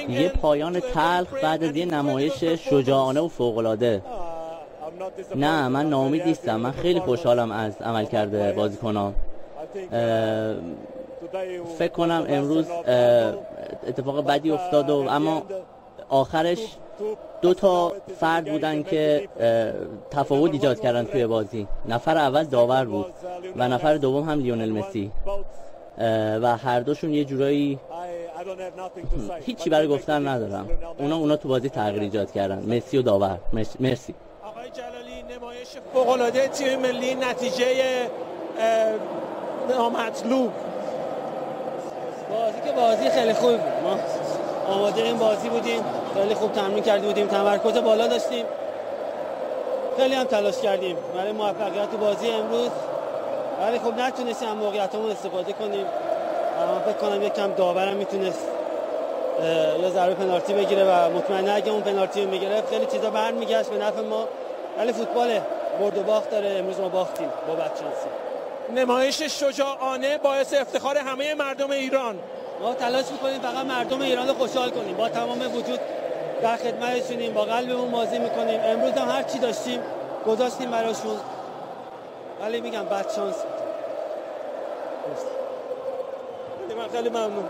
یه پایان تلخ بعد از یه نمایش شجاعانه و فوق‌العاده. نه من ناامید نیستم، من خیلی خوشحالم از عملکرد بازیکنان. فکر کنم امروز اتفاق بدی افتاد اما آخرش دو تا فرد بودن که تفاوت ایجاد کردن توی بازی. نفر اول داور بود و نفر دوم هم لیونل مسی و هر دوشون یه جورایی هیچی برای گفتن ندارم. اونا تو بازی تغییر ایجاد کردن، مسی و داور. مرسی. آقای جلالی، نمایش فوق‌العاده تیم ملی، نتیجه نامطلوب. بازی که بازی خیلی خوب بود. ما آماده این بازی بودیم، خیلی خوب تمرین کرده بودیم، تمرکز بالا داشتیم، خیلی هم تلاش کردیم برای موفقیت تو بازی امروز، ولی خب نتونستیم از موقعیتمون استفاده کنیم. من فکر کنم یکم داورم میتونست یا ضربه پنالتی بگیره و مطمئنا اگه اون پنالتی رو میگرفت خیلی چیزا برمیگشت به نفع ما، ولی فوتبال برد و باخت داره. امروز ما باختیم با بدشانسی. نمایش شجاعانه باعث افتخار همه مردم ایران. ما تلاش میکنیم فقط مردم ایران رو خوشحال کنیم، با تمام وجود در خدمتشونیم، با قلبمون بازی میکنیم. امروز هم هر چی داشتیم گذاشتیم براشون، ولی میگم بدشانس. خیلی ممنون.